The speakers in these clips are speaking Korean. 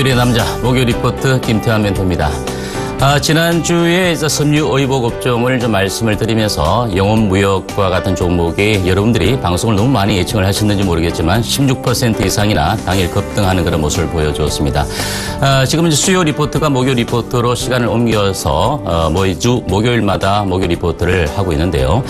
수요일의 남자 목요 리포트 김태환 멘토입니다. 지난주에 섬유의복 업종을 좀 말씀을 드리면서 영업무역과 같은 종목이 여러분들이 방송을 너무 많이 예측을 하셨는지 모르겠지만 16% 이상이나 당일 급등하는 그런 모습을 보여주었습니다. 지금 이제 수요 리포트가 목요 리포트로 시간을 옮겨서 매주 목요일마다 목요 리포트를 하고 있는데요.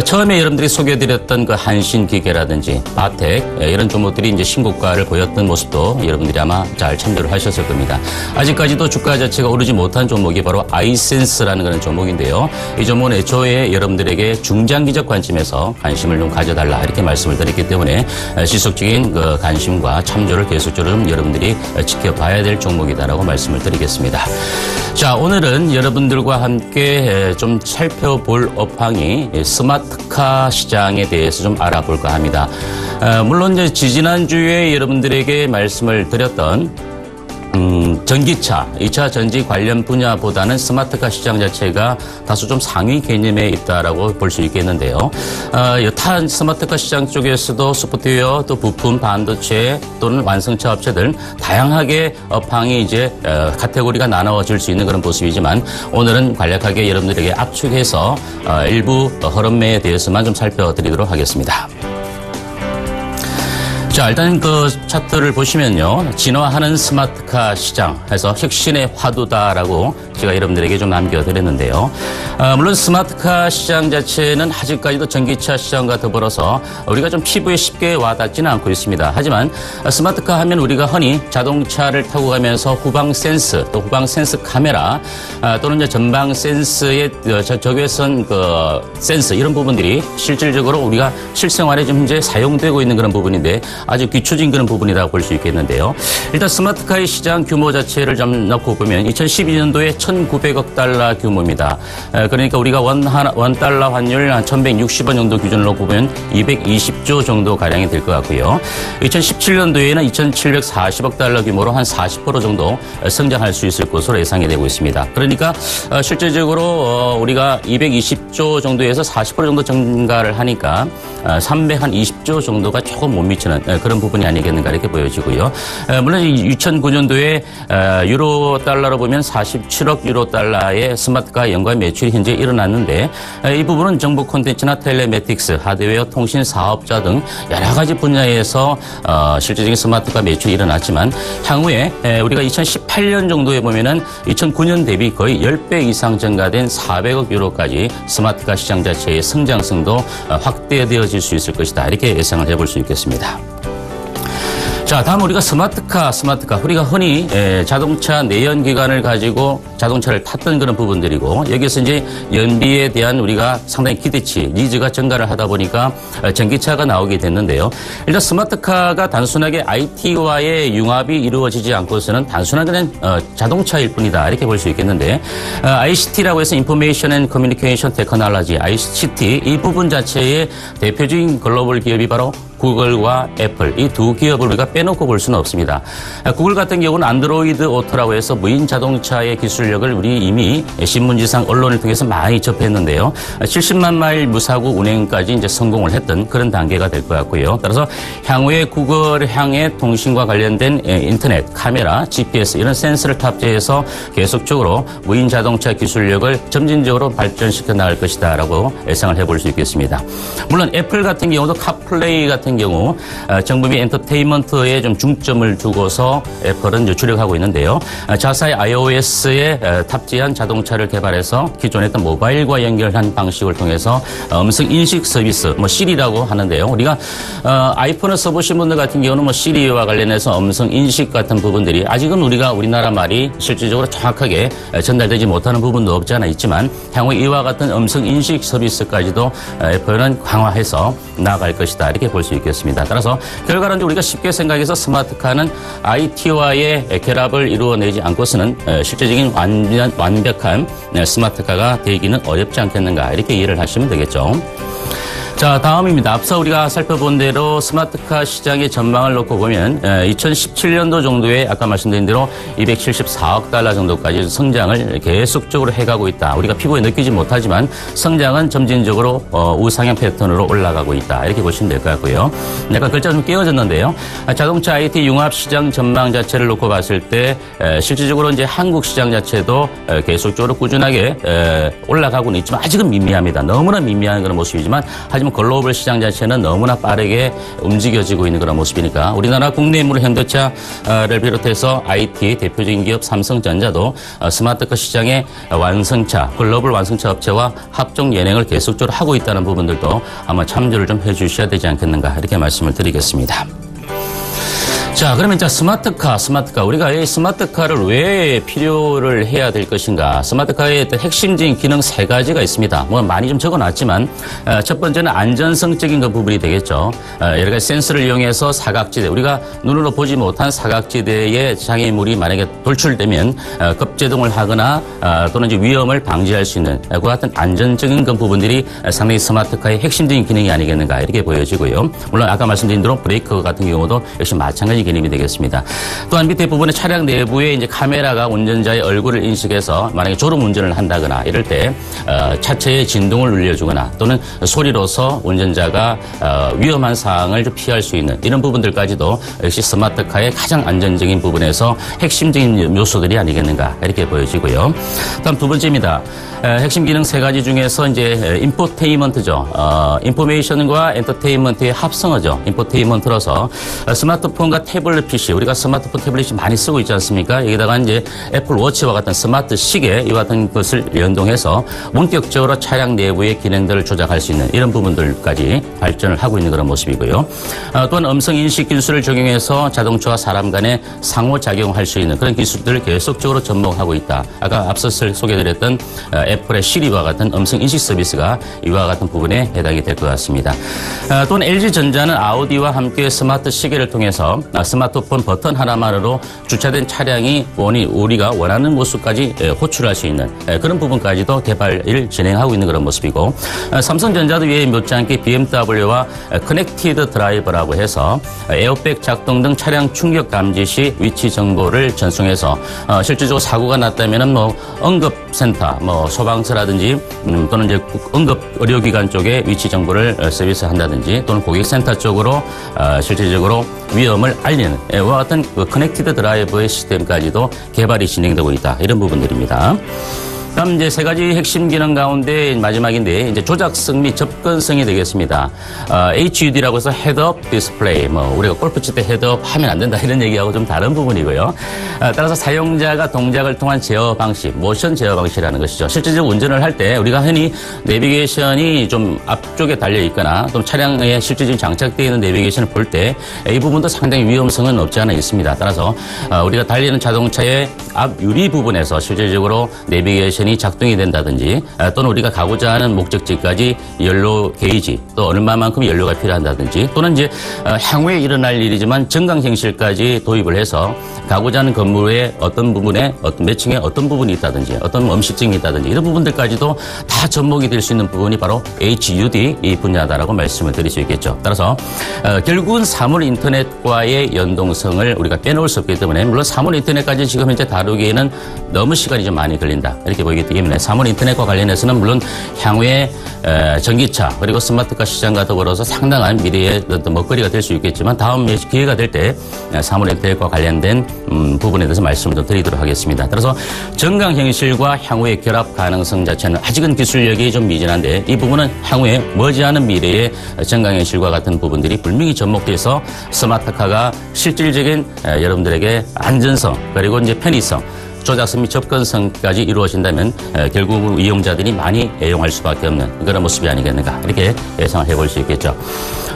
처음에 여러분들이 소개해드렸던 그 한신기계라든지 바텍 이런 종목들이 이제 신고가를 보였던 모습도 여러분들이 아마 잘 참조를 하셨을 겁니다. 아직까지도 주가 자체가 오르지 못한 종목. 이게 바로 아이센스라는 그런 종목인데요. 이 종목은 애초에 여러분들에게 중장기적 관점에서 관심을 좀 가져달라 이렇게 말씀을 드렸기 때문에 지속적인 그 관심과 참조를 계속적으로 좀 여러분들이 지켜봐야 될 종목이다라고 말씀을 드리겠습니다. 자, 오늘은 여러분들과 함께 좀 살펴볼 업황이 스마트카 시장에 대해서 좀 알아볼까 합니다. 물론 이제 지지난주에 여러분들에게 말씀을 드렸던 전기차, 2차 전지 관련 분야보다는 스마트카 시장 자체가 다소 좀 상위 개념에 있다라고 볼 수 있겠는데요. 여타 스마트카 시장 쪽에서도 소프트웨어, 또 부품, 반도체 또는 완성차 업체들 다양하게 업황이 이제 카테고리가 나눠질 수 있는 그런 모습이지만 오늘은 간략하게 여러분들에게 압축해서 일부 흐름매에 대해서만 좀 살펴드리도록 하겠습니다. 자, 일단 그 차트를 보시면요. 진화하는 스마트카 시장 해서 혁신의 화두다라고 제가 여러분들에게 좀 남겨드렸는데요. 물론 스마트카 시장 자체는 아직까지도 전기차 시장과 더불어서 우리가 좀 피부에 쉽게 와닿지는 않고 있습니다. 하지만 스마트카 하면 우리가 흔히 자동차를 타고 가면서 후방 센스, 또 후방 센스 카메라 또는 이제 전방 센스의 적외선 그 센스 이런 부분들이 실질적으로 우리가 실생활에 좀 현재 사용되고 있는 그런 부분인데 아주 기초적인 그런 부분이라고 볼 수 있겠는데요. 일단 스마트카의 시장 규모 자체를 좀 놓고 보면 2012년도에 1,900억 달러 규모입니다. 그러니까 우리가 원 달러 환율 한 1,160원 정도 기준으로 보면 220조 정도 가량이 될 것 같고요. 2017년도에는 2,740억 달러 규모로 한 40% 정도 성장할 수 있을 것으로 예상이 되고 있습니다. 그러니까 실질적으로 우리가 220조 정도에서 40% 정도 증가를 하니까 320조 정도가 조금 못 미치는 그런 부분이 아니겠는가 이렇게 보여지고요. 물론 2009년도에 유로 달러로 보면 47억 유로 달러의 스마트카 연간 매출이 현재 일어났는데 이 부분은 정보 콘텐츠나 텔레매틱스, 하드웨어, 통신 사업자 등 여러 가지 분야에서 실질적인 스마트카 매출이 일어났지만 향후에 우리가 2018년 정도에 보면은 2009년 대비 거의 10배 이상 증가된 400억 유로까지 스마트카 시장 자체의 성장성도 확대되어질 수 있을 것이다. 이렇게 예상을 해볼 수 있겠습니다. 자, 다음 우리가 스마트카. 우리가 흔히 자동차 내연기관을 가지고 자동차를 탔던 그런 부분들이고 여기서 이제 연비에 대한 우리가 상당히 기대치, 니즈가 증가를 하다 보니까 전기차가 나오게 됐는데요. 일단 스마트카가 단순하게 IT와의 융합이 이루어지지 않고서는 단순한 그냥 자동차일 뿐이다. 이렇게 볼 수 있겠는데 ICT라고 해서 인포메이션 앤 커뮤니케이션 테크놀로지, ICT 이 부분 자체의 대표적인 글로벌 기업이 바로 구글과 애플 이 두 기업을 우리가 빼놓고 볼 수는 없습니다. 구글 같은 경우는 안드로이드 오토라고 해서 무인 자동차의 기술력을 우리 이미 신문지상 언론을 통해서 많이 접했는데요. 70만 마일 무사고 운행까지 이제 성공을 했던 그런 단계가 될 것 같고요. 따라서 향후에 구글 향의 통신과 관련된 인터넷, 카메라, GPS 이런 센서를 탑재해서 계속적으로 무인 자동차 기술력을 점진적으로 발전시켜 나갈 것이다라고 예상을 해볼 수 있겠습니다. 물론 애플 같은 경우도 카플레이 같은 경우 정부비 엔터테인먼트에 좀 중점을 두고서 애플은 주력하고 있는데요. 자사의 iOS에 탑재한 자동차를 개발해서 기존에 했던 모바일과 연결한 방식을 통해서 음성 인식 서비스, 시리라고 하는데요. 우리가 아이폰을 써보신 분들 같은 경우는 시리와 관련해서 음성 인식 같은 부분들이 아직은 우리나라 말이 실질적으로 정확하게 전달되지 못하는 부분도 없지 않아 있지만 향후 이와 같은 음성 인식 서비스까지도 애플은 강화해서 나아갈 것이다. 이렇게 볼 수 있겠습니다. 따라서 결과는 우리가 쉽게 생각해서 스마트카는 IT와의 결합을 이루어내지 않고서는 실제적인 완벽한 스마트카가 되기는 어렵지 않겠는가 이렇게 이해를 하시면 되겠죠. 자, 다음입니다. 앞서 우리가 살펴본 대로 스마트카 시장의 전망을 놓고 보면 2017년도 정도에 아까 말씀드린 대로 274억 달러 정도까지 성장을 계속적으로 해가고 있다. 우리가 피부에 느끼지 못하지만 성장은 점진적으로 우상향 패턴으로 올라가고 있다. 이렇게 보시면 될 것 같고요. 약간 글자가 좀 끼워졌는데요. 자동차 IT 융합 시장 전망 자체를 놓고 봤을 때 실질적으로 이제 한국 시장 자체도 계속적으로 꾸준하게 올라가고는 있지만 아직은 미미합니다. 너무나 미미한 그런 모습이지만 하지만 글로벌 시장 자체는 너무나 빠르게 움직여지고 있는 그런 모습이니까 우리나라 국내 인물 현대차를 비롯해서 IT 대표적인 기업 삼성전자도 스마트카 시장의 완성차, 글로벌 완성차 업체와 합종 연행을 계속적으로 하고 있다는 부분들도 아마 참조를 좀 해주셔야 되지 않겠는가 이렇게 말씀을 드리겠습니다. 자, 그러면 이제 스마트카. 우리가 이 스마트카를 왜 필요를 해야 될 것인가. 스마트카의 핵심적인 기능 3가지가 있습니다. 뭐 많이 좀 적어놨지만, 첫 번째는 안전성적인 그 부분이 되겠죠. 여러 가지 센서를 이용해서 사각지대, 우리가 눈으로 보지 못한 사각지대에 장애물이 만약에 돌출되면 급제동을 하거나 또는 이제 위험을 방지할 수 있는 그 같은 안전적인 그 부분들이 상당히 스마트카의 핵심적인 기능이 아니겠는가 이렇게 보여지고요. 물론 아까 말씀드린 대로 브레이크 같은 경우도 역시 마찬가지 개념이 되겠습니다. 또한 밑에 부분에 차량 내부에 이제 카메라가 운전자의 얼굴을 인식해서 만약에 졸음 운전을 한다거나 이럴 때 차체의 진동을 울려주거나 또는 소리로서 운전자가 위험한 상황을 좀 피할 수 있는 이런 부분들까지도 역시 스마트카의 가장 안전적인 부분에서 핵심적인 요소들이 아니겠는가 이렇게 보여지고요. 다음 두 번째입니다. 핵심 기능 3가지 중에서 이제 인포테인먼트죠. 인포메이션과 엔터테인먼트의 합성어죠. 인포테인먼트로서 스마트폰과 태블릿 PC, 우리가 스마트폰 태블릿이 많이 쓰고 있지 않습니까? 여기다가 이제 애플 워치와 같은 스마트 시계 이와 같은 것을 연동해서 원격적으로 차량 내부의 기능들을 조작할 수 있는 이런 부분들까지 발전을 하고 있는 그런 모습이고요. 또한 음성 인식 기술을 적용해서 자동차와 사람 간의 상호작용할 수 있는 그런 기술들을 계속적으로 접목하고 있다. 아까 앞서 소개드렸던 애플의 시리와 같은 음성 인식 서비스가 이와 같은 부분에 해당이 될 것 같습니다. 또한 LG전자는 아우디와 함께 스마트 시계를 통해서 스마트폰 버튼 하나만으로 주차된 차량이 우리가 원하는 모습까지 호출할 수 있는 그런 부분까지도 개발을 진행하고 있는 그런 모습이고, 삼성전자도 이에 못지않게 BMW와 커넥티드 드라이버라고 해서 에어백 작동 등 차량 충격 감지 시 위치 정보를 전송해서 실질적으로 사고가 났다면은 뭐 응급센터, 뭐 소방서라든지 또는 이제 응급 의료기관 쪽에 위치 정보를 서비스한다든지 또는 고객센터 쪽으로 실질적으로 위험을 알리는 이와 같은 커넥티드 드라이버의 시스템까지도 개발이 진행되고 있다. 이런 부분들입니다. 다음 이제 3가지 핵심 기능 가운데 마지막인데 이제 조작성 및 접근성이 되겠습니다. HUD라고 해서 헤드업 디스플레이, 뭐 우리가 골프 칠 때 헤드업 하면 안 된다 이런 얘기하고 좀 다른 부분이고요. 따라서 사용자가 동작을 통한 제어 방식, 모션 제어 방식이라는 것이죠. 실질적으로 운전을 할 때 우리가 흔히 내비게이션이 좀 앞쪽에 달려 있거나 또 차량에 실질적으로 장착되어 있는 내비게이션을 볼 때 이 부분도 상당히 위험성은 없지 않아 있습니다. 따라서 우리가 달리는 자동차의 앞 유리 부분에서 실질적으로 내비게이션 이 작동이 된다든지 또는 우리가 가고자 하는 목적지까지 연료 게이지 또 얼마만큼 연료가 필요한다든지 또는 이제 향후에 일어날 일이지만 정강경실까지 도입을 해서 가고자 하는 건물의 어떤 부분에 어떤 몇 층에 어떤 부분이 있다든지 어떤 음식증이 있다든지 이런 부분들까지도 다 접목이 될 수 있는 부분이 바로 HUD 이 분야다라고 말씀을 드릴 수 있겠죠. 따라서 결국은 사물 인터넷과의 연동성을 우리가 빼놓을 수 없기 때문에 물론 사물 인터넷까지 지금 현재 다루기에는 너무 시간이 좀 많이 걸린다 이렇게 보이기 때문에 사물 인터넷과 관련해서는 물론 향후에 전기차 그리고 스마트카 시장과 더불어서 상당한 미래의 어떤 먹거리가 될 수 있겠지만 다음 기회가 될 때 사물 인터넷과 관련된 부분에 대해서 말씀을 좀 드리도록 하겠습니다. 따라서 정강현실과 향후의 결합 가능성 자체는 아직은 기술력이 좀 미진한데 이 부분은 향후에 머지않은 미래의 정강현실과 같은 부분들이 분명히 접목돼서 스마트카가 실질적인 여러분들에게 안전성 그리고 이제 편의성 조작성 및 접근성까지 이루어진다면 결국은 이용자들이 많이 애용할 수밖에 없는 그런 모습이 아니겠는가 이렇게 예상을 해볼 수 있겠죠.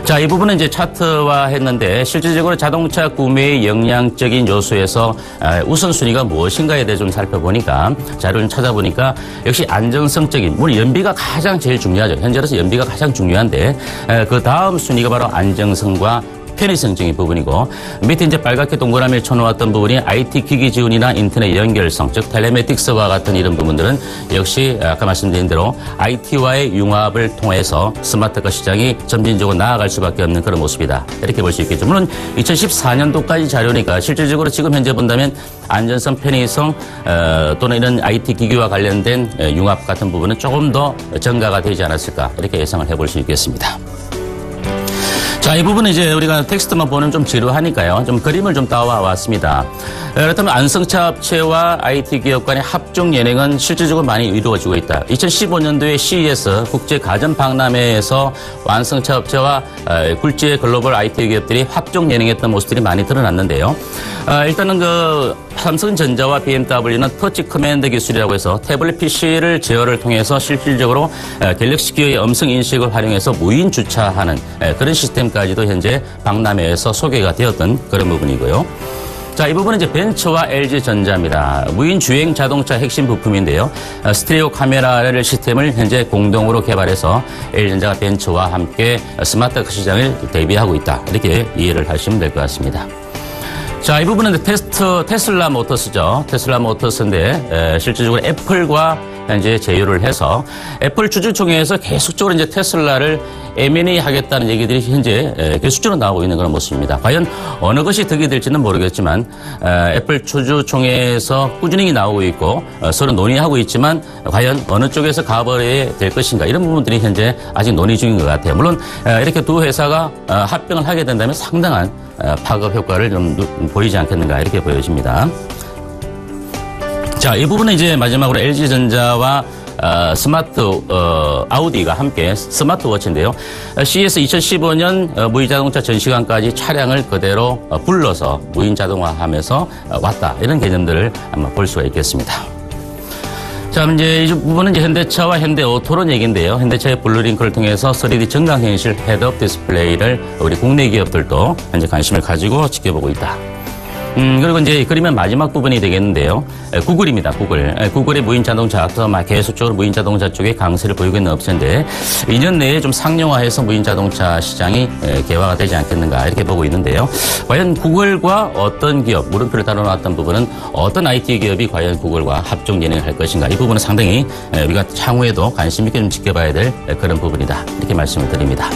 자, 이 부분은 이제 차트화 했는데 실질적으로 자동차 구매의 영향적인 요소에서 우선순위가 무엇인가에 대해 좀 살펴보니까 자료를 찾아보니까 역시 안정성적인 물론 연비가 가장 제일 중요하죠. 현재로서 연비가 가장 중요한데 그 다음 순위가 바로 안정성과 편의성적인 부분이고 밑에 이제 빨갛게 동그라미를 쳐놓았던 부분이 IT 기기 지원이나 인터넷 연결성, 즉 텔레메틱스와 같은 이런 부분들은 역시 아까 말씀드린 대로 IT와의 융합을 통해서 스마트카 시장이 점진적으로 나아갈 수밖에 없는 그런 모습이다. 이렇게 볼 수 있겠죠. 물론 2014년도까지 자료니까 실질적으로 지금 현재 본다면 안전성, 편의성 또는 이런 IT 기기와 관련된 융합 같은 부분은 조금 더 증가가 되지 않았을까 이렇게 예상을 해볼 수 있겠습니다. 자, 이 부분은 이제 우리가 텍스트만 보면 좀 지루하니까요. 좀 그림을 좀 따와 왔습니다. 그렇다면 안성차 업체와 IT 기업 간의 합종 연행은 실질적으로 많이 이루어지고 있다. 2015년도에 CES 국제가전박람회에서 안성차 업체와 굴지의 글로벌 IT 기업들이 합종 연행했던 모습들이 많이 드러났는데요. 일단은 삼성전자와 BMW는 터치 커맨드 기술이라고 해서 태블릿 PC를 제어를 통해서 실질적으로 갤럭시 기어의 음성 인식을 활용해서 무인 주차하는 그런 시스템까지도 현재 박람회에서 소개가 되었던 그런 부분이고요. 자, 이 부분은 이제 벤처와 LG전자입니다. 무인 주행 자동차 핵심 부품인데요. 스테레오 카메라를 시스템을 현재 공동으로 개발해서 LG전자가 벤처와 함께 스마트 시장을 대비하고 있다. 이렇게 이해를 하시면 될 것 같습니다. 자, 이 부분은 테슬라 모터스죠. 테슬라 모터스인데 실질적으로 애플과 현재 제휴를 해서 애플 주주총회에서 계속적으로 이제 테슬라를 M&A 하겠다는 얘기들이 현재 계속적으로 나오고 있는 그런 모습입니다. 과연 어느 것이 득이 될지는 모르겠지만 애플 주주총회에서 꾸준히 나오고 있고 서로 논의하고 있지만 과연 어느 쪽에서 가버려야 될 것인가 이런 부분들이 현재 아직 논의 중인 것 같아요. 물론 이렇게 두 회사가 합병을 하게 된다면 상당한 파급 효과를 좀 보이지 않겠는가 이렇게 보여집니다. 자, 이 부분은 이제 마지막으로 LG전자와 아우디가 함께 스마트워치인데요. CES 2015년 무인자동차 전시관까지 차량을 그대로 불러서 무인자동화하면서 왔다. 이런 개념들을 한번 볼 수가 있겠습니다. 자, 이제 이 부분은 이제 현대차와 현대오토론 얘기인데요. 현대차의 블루링크를 통해서 3D 증강현실 헤드업 디스플레이를 우리 국내 기업들도 현재 관심을 가지고 지켜보고 있다. 그리고 이제 그러면 마지막 부분이 되겠는데요. 구글입니다. 구글의 무인 자동차 앞서 계속적으로 무인 자동차 쪽에 강세를 보이고 있는 업체인데 2년 내에 좀 상용화해서 무인 자동차 시장이 개화가 되지 않겠는가 이렇게 보고 있는데요. 과연 구글과 어떤 기업, 물음표를 달아놨던 부분은 어떤 IT 기업이 과연 구글과 합종 연행을 할 것인가 이 부분은 상당히 우리가 향후에도 관심 있게 좀 지켜봐야 될 그런 부분이다. 이렇게 말씀을 드립니다.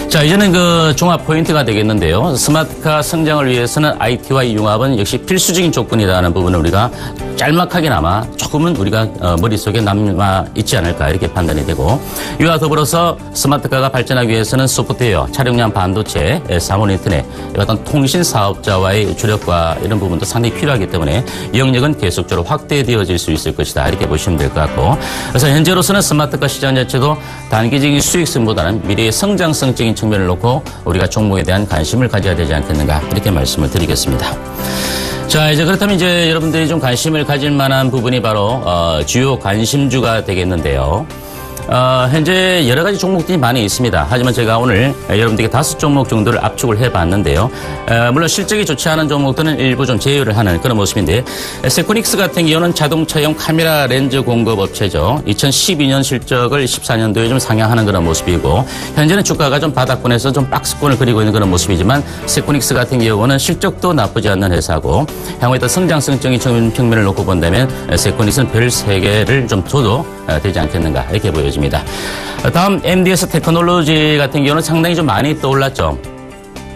자, 이제는 그 종합 포인트가 되겠는데요. 스마트카 성장을 위해서는 IT와의 융합은 역시 필수적인 조건이라는 부분을 우리가 짤막하게나마 조금은 우리가 머릿속에 남아 있지 않을까 이렇게 판단이 되고 이와 더불어서 스마트카가 발전하기 위해서는 소프트웨어, 차량용 반도체, 사물 인터넷, 어떤 통신 사업자와의 주력과 이런 부분도 상당히 필요하기 때문에 영역은 계속적으로 확대되어질 수 있을 것이다 이렇게 보시면 될 것 같고 그래서 현재로서는 스마트카 시장 자체도 단기적인 수익성보다는 미래의 성장성적인 측면을 놓고 우리가 종목에 대한 관심을 가져야 되지 않겠는가 이렇게 말씀을 드리겠습니다. 자, 이제 그렇다면 이제 여러분들이 좀 관심을 가질 만한 부분이 바로 주요 관심주가 되겠는데요. 현재 여러 가지 종목들이 많이 있습니다. 하지만 제가 오늘 여러분들에게 5종목 정도를 압축을 해봤는데요. 물론 실적이 좋지 않은 종목들은 일부 좀 제외를 하는 그런 모습인데 세코닉스 같은 경우는 자동차용 카메라 렌즈 공급 업체죠. 2012년 실적을 14년도에 좀 상향하는 그런 모습이고 현재는 주가가 좀 바닥권에서 좀 박스권을 그리고 있는 그런 모습이지만 세코닉스 같은 경우는 실적도 나쁘지 않는 회사고 향후에 더 성장성적인 측면을 놓고 본다면 세코닉스는 별 3개를 좀 줘도 되지 않겠는가 이렇게 보여집니다. 다음 MDS 테크놀로지 같은 경우는 상당히 좀 많이 떠올랐죠.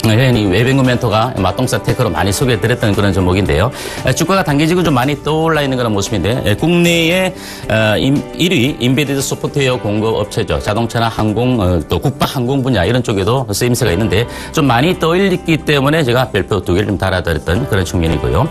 웨빙구 멘토가 마동사 테크로 많이 소개해드렸던 그런 종목인데요. 주가가 단기적으로 좀 많이 떠올라 있는 그런 모습인데 국내의 1위 인베디드 소프트웨어 공급 업체죠. 자동차나 항공 또 국방 항공 분야 이런 쪽에도 쓰임새가 있는데 좀 많이 떠올렸기 때문에 제가 별표 2개를 좀 달아드렸던 그런 측면이고요.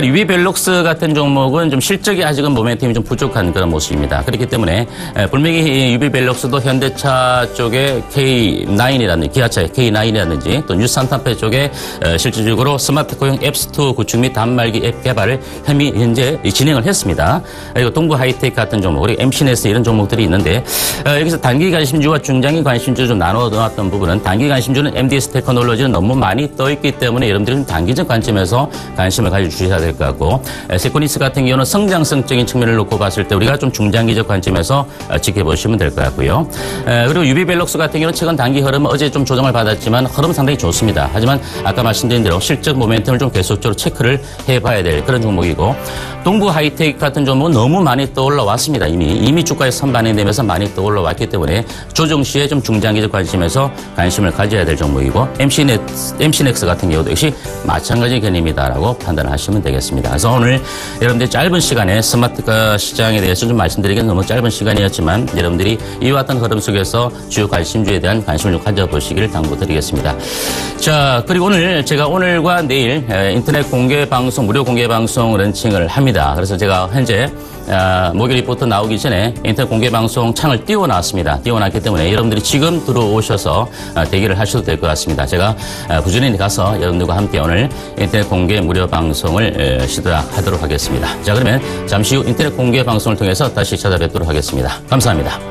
유비벨록스 같은 종목은 좀 실적이 아직은 모멘텀이 좀 부족한 그런 모습입니다. 그렇기 때문에 분명히 유비벨록스도 현대차 쪽에 K9이라든지 기아차의 K9이라든지 또 산타페 쪽에 실질적으로 스마트코용 앱스토어 구축 및 단말기 앱 개발을 현재 진행을 했습니다. 그리고 동부 하이테크 같은 종목, 그리고 MCNS 이런 종목들이 있는데 여기서 단기 관심주와 중장기 관심주 좀 나눠 놓았던 부분은 단기 관심주는 MDS 테크놀로지는 너무 많이 떠 있기 때문에 여러분들이 좀 단기적 관점에서 관심을 가져주셔야 될 것 같고 세코닉스 같은 경우는 성장성적인 측면을 놓고 봤을 때 우리가 좀 중장기적 관점에서 지켜보시면 될 것 같고요. 그리고 유비벨록스 같은 경우는 최근 단기 흐름은 어제 좀 조정을 받았지만 흐름은 상당히 좋습니다. 좋습니다. 하지만 아까 말씀드린 대로 실적 모멘텀을 좀 계속적으로 체크를 해봐야 될 그런 종목이고 동부 하이텍 같은 종목은 너무 많이 떠올라왔습니다. 이미 주가에 선반이 되면서 많이 떠올라왔기 때문에 조정 시에 좀 중장기적 관심에서 관심을 가져야 될 종목이고 MC넥스 같은 경우도 역시 마찬가지 개념이다라고 판단을 하시면 되겠습니다. 그래서 오늘 여러분들 짧은 시간에 스마트카 시장에 대해서 좀 말씀드리기는 너무 짧은 시간이었지만 여러분들이 이와 같은 흐름 속에서 주요 관심주에 대한 관심을 좀 가져보시기를 당부드리겠습니다. 자, 그리고 오늘 제가 오늘과 내일 인터넷 공개 방송, 무료 공개 방송 런칭을 합니다. 그래서 제가 현재 목요일 리포트 나오기 전에 인터넷 공개 방송 창을 띄워놨습니다. 띄워놨기 때문에 여러분들이 지금 들어오셔서 대기를 하셔도 될 것 같습니다. 제가 부지런히 가서 여러분들과 함께 오늘 인터넷 공개 무료 방송을 시도하도록 하겠습니다. 자, 그러면 잠시 후 인터넷 공개 방송을 통해서 다시 찾아뵙도록 하겠습니다. 감사합니다.